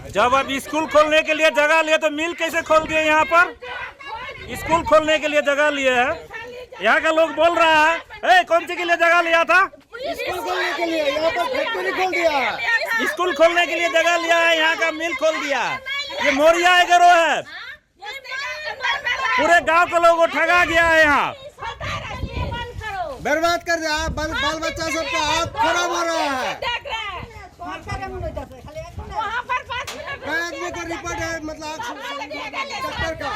जब अब स्कूल खोलने के लिए जगह लिए तो मिल कैसे खोल दिए? यहाँ पर स्कूल खोलने के लिए जगह लिए है, यहाँ का लोग बोल रहा है कौन सी के लिए जगह लिया था? स्कूल खोलने के लिए। यहाँ पर फैक्ट्री खोल दिया। स्कूल खोलने के लिए जगह लिया है, यहाँ का मिल खोल दिया। ये मौर्या एग्रो है, पूरे गांव के लोगों को ठगा गया है। यहाँ बर्बाद कर दिया। बाल बच्चा सबका हाथ खराब हो रहा है। कई आदमी का रिपोर्ट है, मतलब डॉक्टर का।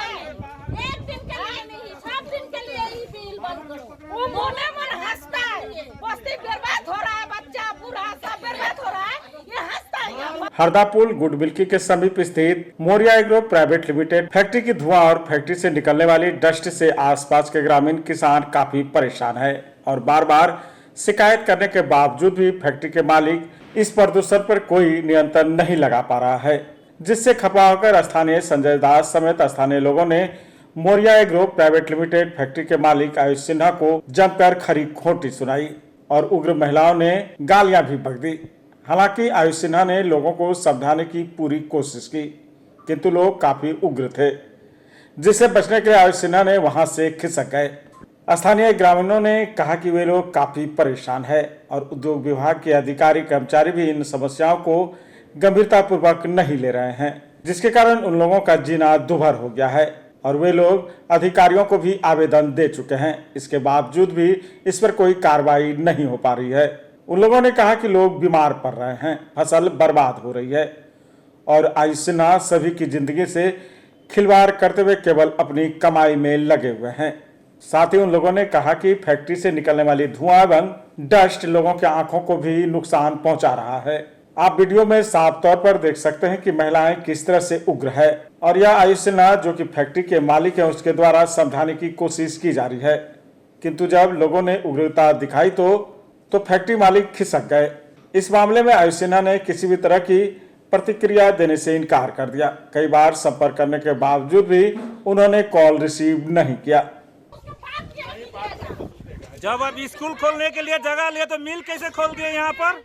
एक दिन के लिए नहीं, सब दिन के लिए ही बिल बंद करो। वो मोने मन हंसता है, बस्ती बर्बाद हो रहा है, बच्चा बूढ़ा सब बर्बाद हो रहा है, ये हंसता है। हरदापुल गुडबिल्की के समीप स्थित Maurya agro private limited factory की धुआं और फैक्ट्री से निकलने वाली डस्ट से आसपास के ग्रामीण किसान काफी परेशान है और बार बार शिकायत करने के बावजूद भी फैक्ट्री के मालिक इस प्रदूषण पर कोई नियंत्रण नहीं लगा पा रहा है, जिससे खपा होकर स्थानीय संजय दास समेत स्थानीय लोगों ने Maurya agro private limited factory के मालिक आयुष सिन्हा को जमकर खरी खोटी सुनाई और उग्र महिलाओं ने गालियां भी बक दी। हालांकि आयुष सिन्हा ने लोगों को समझाने की पूरी कोशिश की, किंतु लोग काफी उग्र थे, जिससे बचने के लिए आयुष सिन्हा ने वहां से खिसक गए। स्थानीय ग्रामीणों ने कहा कि वे लोग काफी परेशान है और उद्योग विभाग के अधिकारी कर्मचारी भी इन समस्याओं को गंभीरता पूर्वक नहीं ले रहे हैं, जिसके कारण उन लोगों का जीना दुभर हो गया है और वे लोग अधिकारियों को भी आवेदन दे चुके हैं। इसके बावजूद भी इस पर कोई कार्रवाई नहीं हो पा रही है। उन लोगों ने कहा कि लोग बीमार पड़ रहे हैं, फसल बर्बाद हो रही है और आयुष सिन्हा सभी की जिंदगी से खिलवाड़ करते हुए केवल अपनी कमाई में लगे हुए हैं। साथ ही उन लोगों ने कहा कि फैक्ट्री से निकलने वाली धुआं एवं डस्ट लोगों की आंखों को भी नुकसान पहुंचा रहा है। आप वीडियो में साफ तौर पर देख सकते हैं कि महिलाएं किस तरह से उग्र है और यह आयुष सिन्हा जो कि फैक्ट्री के मालिक है उसके द्वारा समझाने की कोशिश की जा रही है, किंतु जब लोगों ने उग्रता दिखाई तो फैक्ट्री मालिक खिसक गए। इस मामले में आयुष सिन्हा ने किसी भी तरह की प्रतिक्रिया देने से इनकार कर दिया। कई बार संपर्क करने के बावजूद भी उन्होंने कॉल रिसीव नहीं किया। जब अब स्कूल खोलने के लिए जगह लिए तो मिल कैसे खोल दिए? यहाँ पर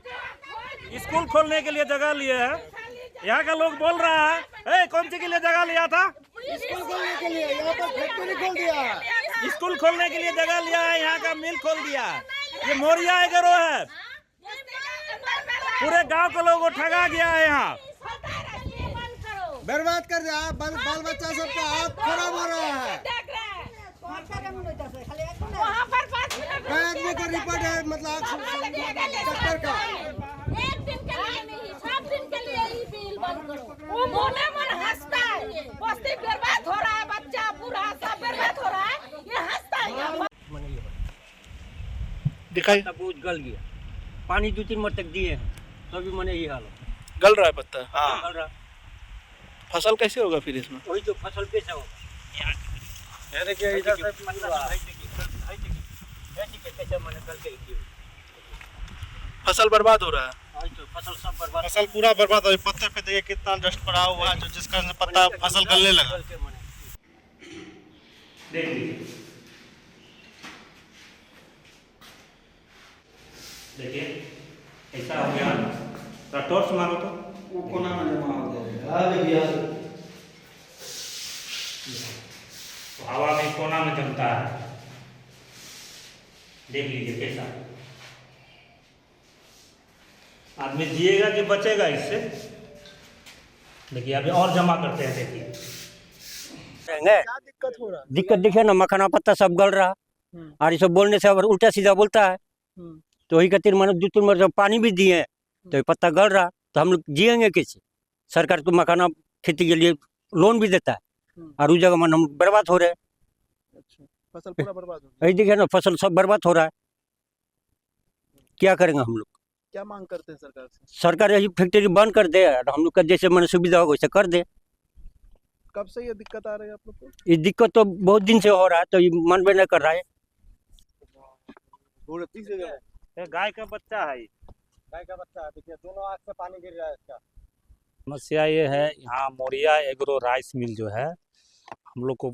स्कूल खोलने के लिए जगह लिए है, यहाँ का लोग बोल रहा है कौन सी के लिए जगह लिया था? स्कूल खोलने के लिए। यहाँ पर फैक्ट्री खोल दिया। स्कूल खोलने के लिए जगह लिया है, यहाँ का मिल खोल दिया। ये मौर्या एग्रो है, पूरे गांव के लोगों को ठगा गया है। यहाँ बर्बाद कर दिया। बाल बच्चा सबका हाथ खराब हो रहा है। कई आदमी का रिपोर्ट है, मतलब डॉक्टर का। एक दिन के लिए नहीं, सब दिन के लिए ही बिल बंद करो। वो मोने मन हंसता है, बस्ती बर्बाद हो रहा है, बच्चा बूढ़ा सब बर्बाद हो रहा है, ये हंसता है। दिखाई बोझ गल गया, पानी 2-3 मिनट तक दिए हैं तो भी मैंने ये हाल गल रहा है पत्ता। हाँ गल रहा। फसल कैसे होगा फिर इसमें? वही तो फसल कैसे होगा? ये देखिए इधर से कैसे मैंने कल के फसल बर्बाद हो रहा है। तो फसल सब बर्बाद, फसल पूरा बर्बाद हो रहा है। पत्ते पे देखिए कितना डस्ट पड़ा हुआ है, जो जिसका पत्ता फसल गलने लगा। देख लीजिए, देखिए ऐसा हो गया। थोड़ा टॉर्च मारो तो वो कोना में जमा हो गया। तो हवा में कोना में जमता है। देख लीजिए कैसा आदमी जिएगा कि बचेगा इससे। देखिए अभी और जमा करते हैं। देखिए क्या दिक्कत हो रहा है? दिक्कत देखिए ना, मखाना पत्ता सब गल रहा और ये सब बोलने से अब उल्टा सीधा बोलता है। तो वही खातिर मैंने 2-3 मिनट जब पानी भी दिए तो ये पत्ता गल रहा, तो हम लोग जिएंगे कैसे? सरकार तो मखाना खेती के लिए लोन भी देता है और उस जगह मन हम बर्बाद हो रहे हैं। अच्छा, फसल पूरा बर्बाद हो गया। वही देखिए ना, फसल सब बर्बाद हो रहा है, क्या करेंगे हम लोग? क्या मांग करते हैं सरकार से? सरकार यही फैक्ट्री बंद कर दे और हम लोग का जैसे मैंने सुविधा हो वैसे कर दे। कब से ये दिक्कत आ रही है आप लोग को? ये दिक्कत तो बहुत दिन से हो रहा है, तो ये मन भी नहीं कर रहा है। गाय का बच्चा है, गाय का बच्चा है। देखिए दोनों आंख से पानी गिर रहा है इसका। समस्या ये है, यहाँ मौर्या एग्रो राइस मिल जो है हम लोग को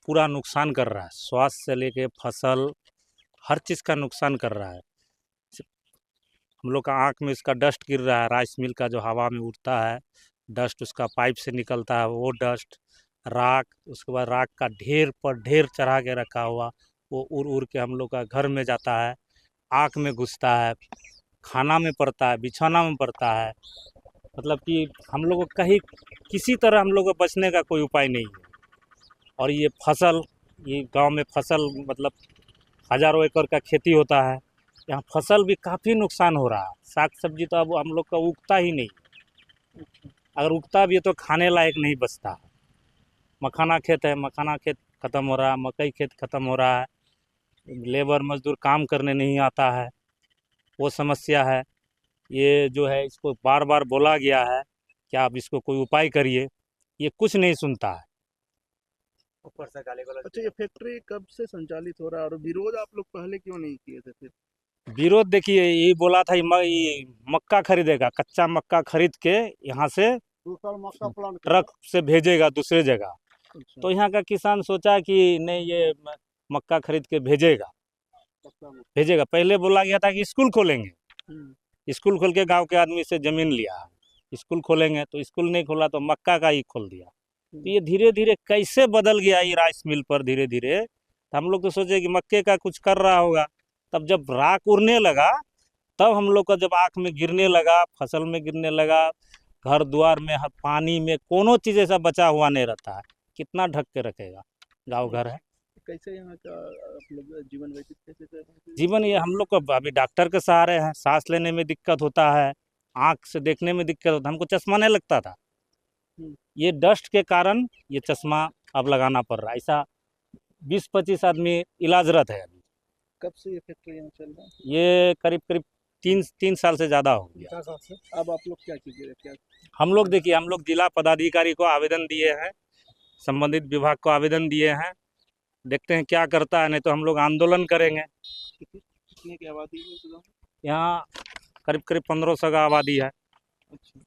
पूरा नुकसान कर रहा है। स्वास्थ्य से लेके फसल हर चीज़ का नुकसान कर रहा है। हम लोग का आँख में इसका डस्ट गिर रहा है, राइस मिल का जो हवा में उड़ता है डस्ट, उसका पाइप से निकलता है वो डस्ट, राख, उसके बाद राख का ढेर पर ढेर चढ़ा के रखा हुआ, वो उड़ उड़ के हम लोग का घर में जाता है, आँख में घुसता है, खाना में पड़ता है, बिछौना में पड़ता है। मतलब कि हम लोग को कहीं किसी तरह हम लोग को बचने का कोई उपाय नहीं है। और ये फसल, ये गांव में फसल मतलब हज़ारों एकड़ का खेती होता है, यहाँ फसल भी काफ़ी नुकसान हो रहा है। साग सब्जी तो अब हम लोग का उगता ही नहीं, अगर उगता भी है तो खाने लायक नहीं बचता है। मखाना खेत है, मखाना खेत ख़त्म हो रहा है, मकई खेत ख़त्म हो रहा है, लेबर मजदूर काम करने नहीं आता है, वो समस्या है। ये जो है इसको बार बार बोला गया है कि आप इसको कोई उपाय करिए, ये कुछ नहीं सुनता है। ऊपर से गाली गलौज। अच्छा, ये फैक्ट्री कब से संचालित हो रहा है और विरोध आप लोग पहले क्यों नहीं किए थे फिर? विरोध देखिए, यही बोला था ये मक्का खरीदेगा, कच्चा मक्का खरीद के यहाँ से दूसरा मक्का प्लांट ट्रक से भेजेगा दूसरे जगह। अच्छा, तो यहाँ का किसान सोचा कि नहीं, ये मक्का खरीद के भेजेगा। पहले बोला गया था कि स्कूल खोलेंगे, स्कूल खोल के गांव के आदमी से ज़मीन लिया, स्कूल खोलेंगे, तो स्कूल नहीं खोला तो मक्का का ही खोल दिया। तो ये धीरे धीरे कैसे बदल गया ये राइस मिल पर धीरे धीरे। तो हम लोग तो सोचे कि मक्के का कुछ कर रहा होगा, तब जब राख उड़ने लगा तब हम लोग का जब आँख में गिरने लगा, फसल में गिरने लगा, घर द्वार में, पानी में, कोनो चीज़ ऐसा बचा हुआ नहीं रहता है। कितना ढक के रखेगा, गाँव घर है। कैसे यहाँ का आप लोग जीवन व्यतीत कैसे कर रहे हैं? जीवन ये हम लोग को अभी डॉक्टर के सहारे हैं, सांस लेने में दिक्कत होता है, आँख से देखने में दिक्कत होता है, हमको चश्मा नहीं लगता था, ये डस्ट के कारण ये चश्मा अब लगाना पड़ रहा है। ऐसा 20-25 आदमी इलाजरत है अभी। कब से ये फैक्ट्री यहाँ चल रहा है? ये करीब करीब 3 साल से ज़्यादा हो गया। अब आप लोग क्या कीजिएगा? क्या हम लोग देखिए, हम लोग जिला पदाधिकारी को आवेदन दिए हैं, संबंधित विभाग को आवेदन दिए हैं, देखते हैं क्या करता है, नहीं तो हम लोग आंदोलन करेंगे। कितने की आबादी है इस गाँव में? यहाँ करीब करीब 1500 का आबादी है। अच्छा,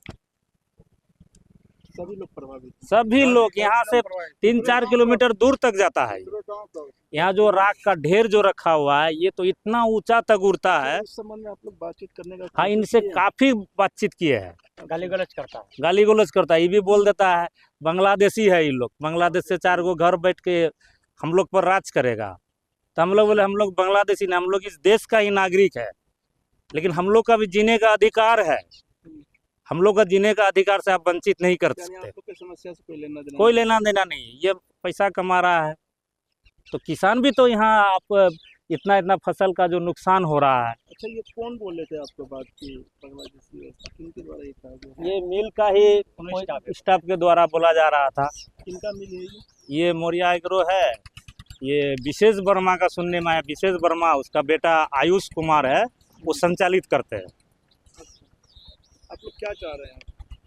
सभी लोग प्रभावित हैं? सभी लोग यहाँ से 3-4 किलोमीटर दूर तक जाता है। यहाँ जो राख का ढेर जो रखा हुआ है, ये तो इतना ऊंचा तक उड़ता है। इस संबंध में आप लोग बातचीत करने का हाँ, कोशिश इनसे किए हैं? काफी बातचीत किए हैं। गाली गलौज करता है। गाली गलौज करता है, ये भी बोल देता है बांग्लादेशी है ये लोग, बांग्लादेश से 4 गो घर बैठ के हम लोग पर राज करेगा। तो हम लोग बोले हम लोग बांग्लादेशी नहीं, हम लोग इस देश का ही नागरिक है, लेकिन हम लोग का भी जीने का अधिकार है, हम लोग का जीने का अधिकार से आप वंचित नहीं कर यानी आप सकते। लोग की समस्या से कोई लेना देना नहीं, ये पैसा कमा रहा है। तो किसान भी तो यहाँ आप इतना फसल का जो नुकसान हो रहा है। अच्छा, ये कौन बोले थे आपको बात की बांग्लादेशी? किनके द्वारा ये कहा गया? ये मिल का ही स्टाफ के द्वारा बोला जा रहा था। किनका मिल है ये? ये मौर्या एग्रो है, ये विशेष वर्मा का सुनने में आया, विशेष वर्मा, उसका बेटा आयुष कुमार है, वो संचालित करते हैं। आप लोग क्या चाह रहे हैं?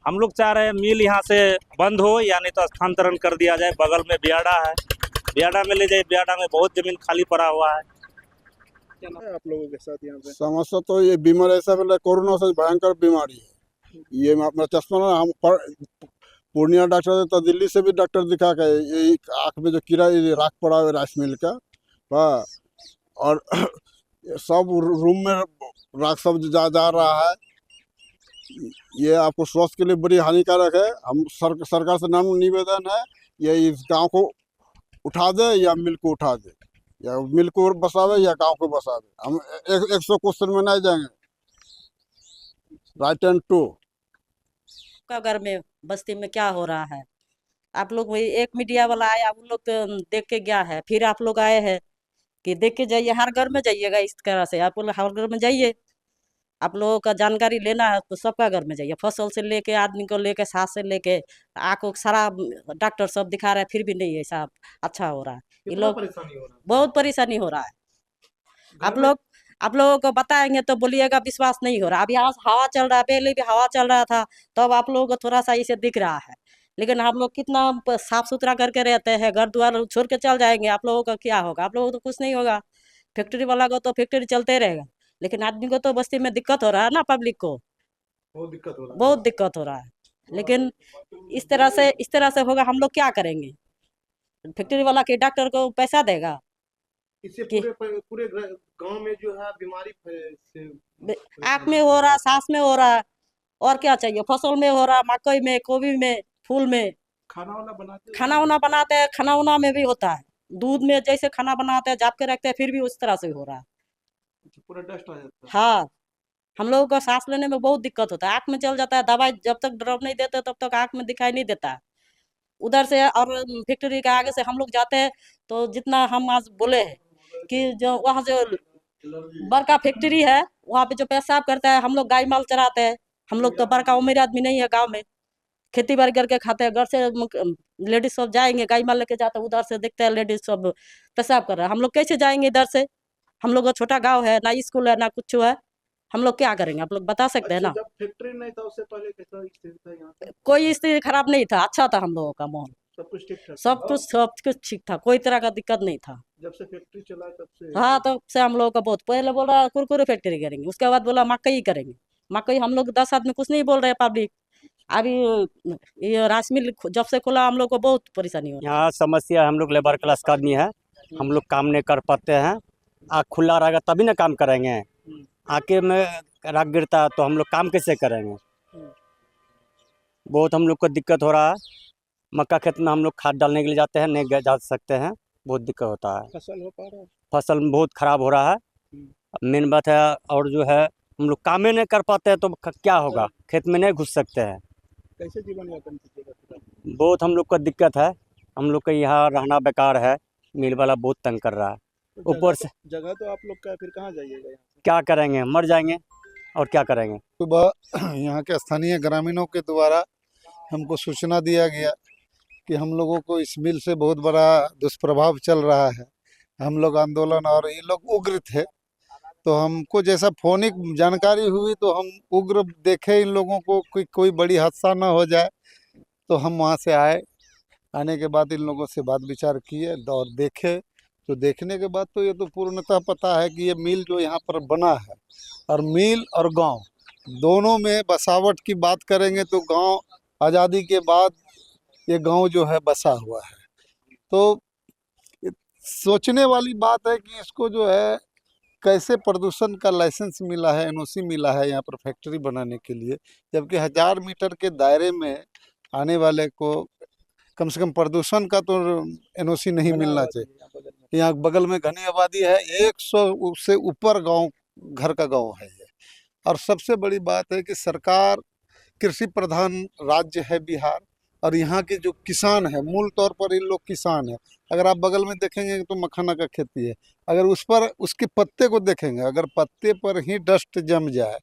हम लोग चाह रहे हैं मिल यहाँ से बंद हो या नहीं तो स्थानांतरण कर दिया जाए। बगल में बियाडा है, बियाडा में ले जाए, बियाडा में बहुत जमीन खाली पड़ा हुआ है। क्या नाम है आप लोगों के साथ यहाँ पे? समस्या तो ये बीमारी ऐसा बोला, कोरोना से भयंकर बीमारी है ये। अपना चश्मा ना हम पूर्णिया डॉक्टर तो दिल्ली से भी डॉक्टर दिखा के ये आँख में जो कीड़ा ये राख पड़ा है राइस मिल का, और सब रूम में राख सब जा रहा है। ये आपको स्वास्थ्य के लिए बड़ी हानिकारक है। हम सरकार से नाम निवेदन है, ये इस गांव को उठा दे या मिल को उठा दे, या मिल को बसावे या गांव को बसावे। हम 100 क्वेश्चन में नहीं जाएंगे। राइट एंड टू का घर में बस्ती में क्या हो रहा है, आप लोग वही एक मीडिया वाला आया, उन लोग तो देख के गया है, फिर आप लोग आए हैं कि देख के जाइए, हर घर में जाइएगा। इस तरह से आप लोग हर घर में जाइए, आप लोगों का जानकारी लेना है तो सबका घर में जाइए। फसल से लेके आदमी को लेके, सांस से लेके आँख सारा डॉक्टर सब दिखा रहा है, फिर भी नहीं ऐसा अच्छा हो रहा है। ये लोग बहुत परेशानी हो रहा है। आप लोगों को बताएंगे तो बोलिएगा विश्वास नहीं हो रहा। अब यहाँ हवा चल रहा है, पहले भी हवा चल रहा था, तब आप लोगों को थोड़ा सा इसे दिख रहा है, लेकिन हम लोग कितना साफ सुथरा करके रहते हैं, घर द्वार छोड़ के चल जाएंगे, आप लोगों का क्या होगा? आप लोगों को तो कुछ नहीं होगा। फैक्ट्री वाला को तो फैक्ट्री चलते रहेगा, लेकिन आदमी को तो बस्ती में दिक्कत हो रहा है ना, पब्लिक को बहुत दिक्कत हो रहा है। लेकिन इस तरह से होगा, हम लोग क्या करेंगे? फैक्ट्री वाला के डॉक्टर को पैसा देगा, इससे कि पूरे गांव में जो है बीमारी से आँख में हो रहा, सांस में हो रहा, और क्या चाहिए? फसल में हो रहा, मकई में, गोभी में, फूल में। खाना वाना बनाते खाना वाना बनाते हैं, खाना वाना में भी होता है। दूध में जैसे खाना बनाते हैं, जाप के रखते हैं, फिर भी उस तरह से हो रहा है। पूरा डस्ट आ जाता है। हाँ, हम लोगों को सांस लेने में बहुत दिक्कत होता है। आँख में चल जाता है, दवाई जब तक ड्रॉप नहीं देते तब तक आँख में दिखाई नहीं देता है। उधर से और फैक्ट्री के आगे से हम लोग जाते हैं, तो जितना हम आज बोले हैं कि जो वहाँ जो बड़का फैक्ट्री है, वहाँ पे जो पेशाब करता है, हम लोग गाय माल चराते हैं। हम लोग तो बड़का उम्र आदमी नहीं है, गाँव में खेती बाड़ी करके खाते हैं। घर से लेडीज सब जाएंगे, गाय माल लेके जाते हैं, उधर से देखते हैं लेडीज सब पेशाब कर रहा है। हम लोग कैसे जाएंगे इधर से? हम लोग का छोटा गांव है, ना स्कूल है, ना कुछ है। हम लोग क्या करेंगे? आप लोग बता सकते हैं ना। जब फैक्ट्री नहीं था उससे पहले कैसा स्थिति था यहाँ पे? कोई स्थिति खराब नहीं था, अच्छा था हम लोगों का माहौल। सब कुछ ठीक ठाक? सब कुछ ठीक था, कोई तरह का दिक्कत नहीं था। जब से फैक्ट्री चला तब से? हाँ, तब से हम लोगों का बहुत, पहले बोल रहा कुरकुरे फैक्ट्री करेंगे, उसके बाद बोला मकई करेंगे। मकई हम लोग 10 आदमी कुछ नहीं बोल रहे पब्लिक। अभी ये राइस मिल जब से खुला, हम लोग को बहुत परेशानी हो रही है। यहाँ समस्या हम लोग लेबर क्लास का आदमी है, हम लोग काम नहीं कर पाते हैं। आँख खुला रहेगा तभी ना काम करेंगे। आँखें में राख गिरता है तो हम लोग काम कैसे करेंगे? बहुत हम लोग को दिक्कत हो रहा है। मक्का खेत में हम लोग खाद डालने के लिए जाते हैं, नहीं जा सकते हैं, बहुत दिक्कत होता है। फसल हो पा रहा है? फसल बहुत खराब हो रहा है, मेन बात है। और जो है हम लोग काम ही नहीं कर पाते हैं तो क्या होगा? खेत में नहीं घुस सकते हैं। कैसे जीवन यापन कीजिएगा? बहुत हम लोग को दिक्कत है। हम लोग का यहाँ रहना बेकार है, मिल वाला बहुत तंग कर रहा है। ऊपर से जगह तो आप लोग का, फिर कहाँ जाइएगा? क्या करेंगे? मर जाएंगे और क्या करेंगे? सुबह यहाँ के स्थानीय ग्रामीणों के द्वारा हमको सूचना दिया गया कि हम लोगों को इस मिल से बहुत बड़ा दुष्प्रभाव चल रहा है। हम लोग आंदोलन और ये लोग उग्र थे, तो हमको जैसा फोनिक जानकारी हुई तो हम उग्र देखे इन लोगों को कोई बड़ी हादसा ना हो जाए, तो हम वहाँ से आए। आने के बाद इन लोगों से बात विचार किए और देखे, तो देखने के बाद तो ये तो पूर्णतः पता है कि ये मिल जो यहाँ पर बना है, और मिल और गांव दोनों में बसावट की बात करेंगे तो गांव आज़ादी के बाद ये गांव जो है बसा हुआ है। तो सोचने वाली बात है कि इसको जो है कैसे प्रदूषण का लाइसेंस मिला है, एनओसी मिला है यहाँ पर फैक्ट्री बनाने के लिए, जबकि 1000 मीटर के दायरे में आने वाले को कम से कम प्रदूषण का तो एनओसी नहीं मिलना चाहिए। यहाँ बगल में घनी आबादी है, 100 से ऊपर गांव घर का गांव है ये। और सबसे बड़ी बात है कि सरकार कृषि प्रधान राज्य है बिहार, और यहाँ के जो किसान है, मूल तौर पर इन लोग किसान है। अगर आप बगल में देखेंगे तो मखाना का खेती है, अगर उस पर उसके पत्ते को देखेंगे, अगर पत्ते पर ही डस्ट जम जाए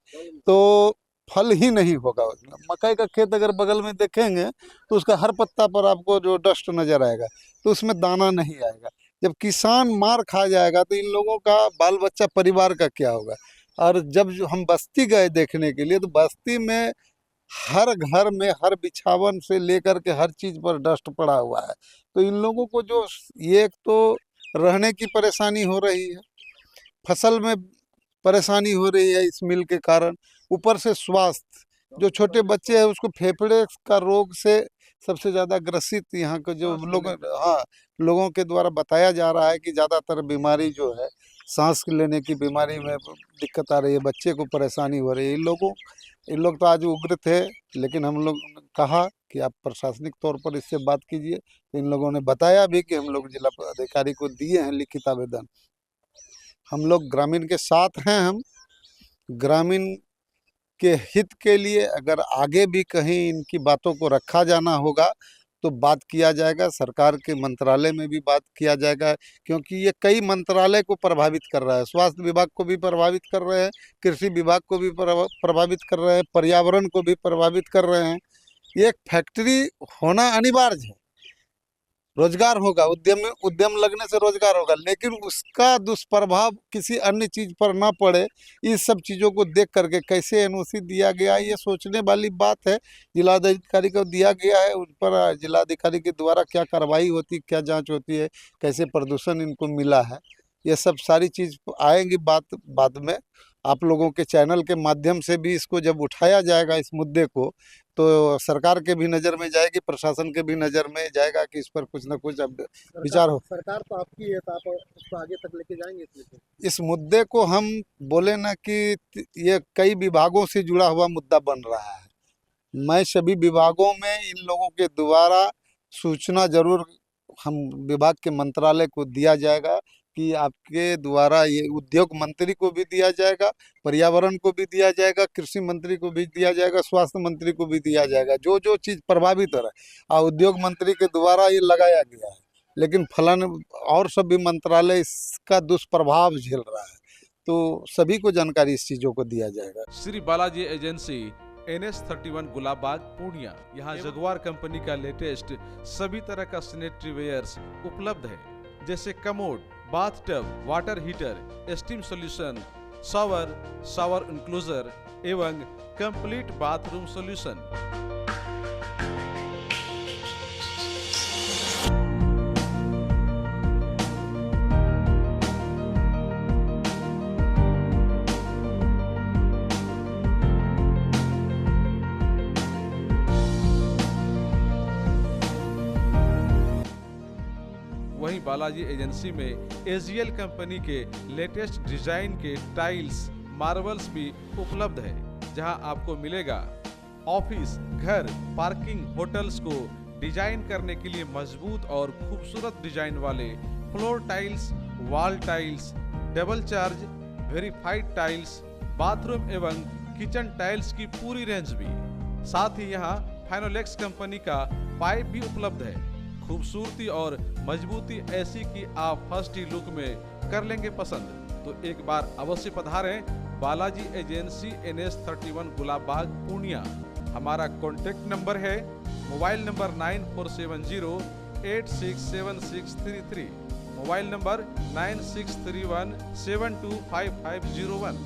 तो फल ही नहीं होगा उसमें। मकई का खेत अगर बगल में देखेंगे तो उसका हर पत्ता पर आपको जो डस्ट नज़र आएगा तो उसमें दाना नहीं आएगा। जब किसान मार खा जाएगा तो इन लोगों का बाल बच्चा परिवार का क्या होगा? और जब हम बस्ती गए देखने के लिए, तो बस्ती में हर घर में हर बिछावन से लेकर के हर चीज़ पर डस्ट पड़ा हुआ है। तो इन लोगों को जो ये एक तो रहने की परेशानी हो रही है, फसल में परेशानी हो रही है इस मिल के कारण, ऊपर से स्वास्थ्य, जो छोटे बच्चे हैं उसको फेफड़े का रोग से सबसे ज़्यादा ग्रसित यहाँ के जो लोगों के द्वारा बताया जा रहा है कि ज़्यादातर बीमारी जो है सांस लेने की बीमारी में दिक्कत आ रही है, बच्चे को परेशानी हो रही है। इन लोग तो आज उग्र थे, लेकिन हम लोग कहा कि आप प्रशासनिक तौर पर इससे बात कीजिए, तो इन लोगों ने बताया भी कि हम लोग जिला अधिकारी को दिए हैं लिखित आवेदन। हम लोग ग्रामीण के साथ हैं। हम ग्रामीण के हित के लिए अगर आगे भी कहीं इनकी बातों को रखा जाना होगा तो बात किया जाएगा, सरकार के मंत्रालय में भी बात किया जाएगा, क्योंकि ये कई मंत्रालय को प्रभावित कर रहा है। स्वास्थ्य विभाग को भी प्रभावित कर रहे हैं, कृषि विभाग को भी प्रभावित कर रहे हैं, पर्यावरण को भी प्रभावित कर रहे हैं। ये एक फैक्ट्री होना अनिवार्य है, रोजगार होगा, उद्यम लगने से रोजगार होगा, लेकिन उसका दुष्प्रभाव किसी अन्य चीज़ पर ना पड़े, इस सब चीज़ों को देख करके कैसे एनओसी दिया गया, ये सोचने वाली बात है। जिलाधिकारी को दिया गया है, उन पर जिलाधिकारी के द्वारा क्या कार्रवाई होती है, क्या जांच होती है, कैसे प्रदूषण इनको मिला है, ये सब सारी चीज़ आएंगी बात बाद में। आप लोगों के चैनल के माध्यम से भी इसको जब उठाया जाएगा इस मुद्दे को, तो सरकार के भी नज़र में जाएगी, प्रशासन के भी नज़र में जाएगा कि इस पर कुछ न कुछ अब विचार हो। सरकार तो आपकी है, तो आप उसको आगे तक लेके जाएंगे इस मुद्दे को हम बोले ना कि ये कई विभागों से जुड़ा हुआ मुद्दा बन रहा है। मैं सभी विभागों में इन लोगों के द्वारा सूचना जरूर हम विभाग के मंत्रालय को दिया जाएगा कि आपके द्वारा ये उद्योग मंत्री को भी दिया जाएगा, पर्यावरण को भी दिया जाएगा, कृषि मंत्री को भी दिया जाएगा, स्वास्थ्य मंत्री को भी दिया जाएगा। जो जो चीज़ प्रभावित हो रहा है और उद्योग मंत्री के द्वारा ये लगाया गया है, लेकिन फलन और सभी मंत्रालय इसका दुष्प्रभाव झेल रहा है, तो सभी को जानकारी इस चीज़ों को दिया जाएगा। Shri Balaji agency NS31 Gulabbagh Purnia. यहाँ जगुआर कंपनी का लेटेस्ट सभी तरह का सैनिटरी वेयर्स उपलब्ध है, जैसे commode, bathtub, water heater, steam solution, shower enclosure एवं कंप्लीट बाथरूम सॉल्यूशन। वहीं बालाजी एजेंसी में AGL कंपनी के लेटेस्ट डिजाइन के टाइल्स, मार्बल्स भी उपलब्ध है, जहां आपको मिलेगा ऑफिस, घर, पार्किंग, होटल्स को डिजाइन करने के लिए मजबूत और खूबसूरत डिजाइन वाले floor tiles, wall tiles, double charge, verified tiles, bathroom एवं किचन टाइल्स की पूरी रेंज भी। साथ ही यहाँ फाइनोलेक्स कंपनी का पाइप भी उपलब्ध है। खूबसूरती और मजबूती ऐसी कि आप फर्स्ट ही लुक में कर लेंगे पसंद। तो एक बार अवश्य पधारें बालाजी एजेंसी NS31 गुलाबबाग पूर्णिया। हमारा कॉन्टेक्ट नंबर है मोबाइल नंबर 9470867633, मोबाइल नंबर 9631725501।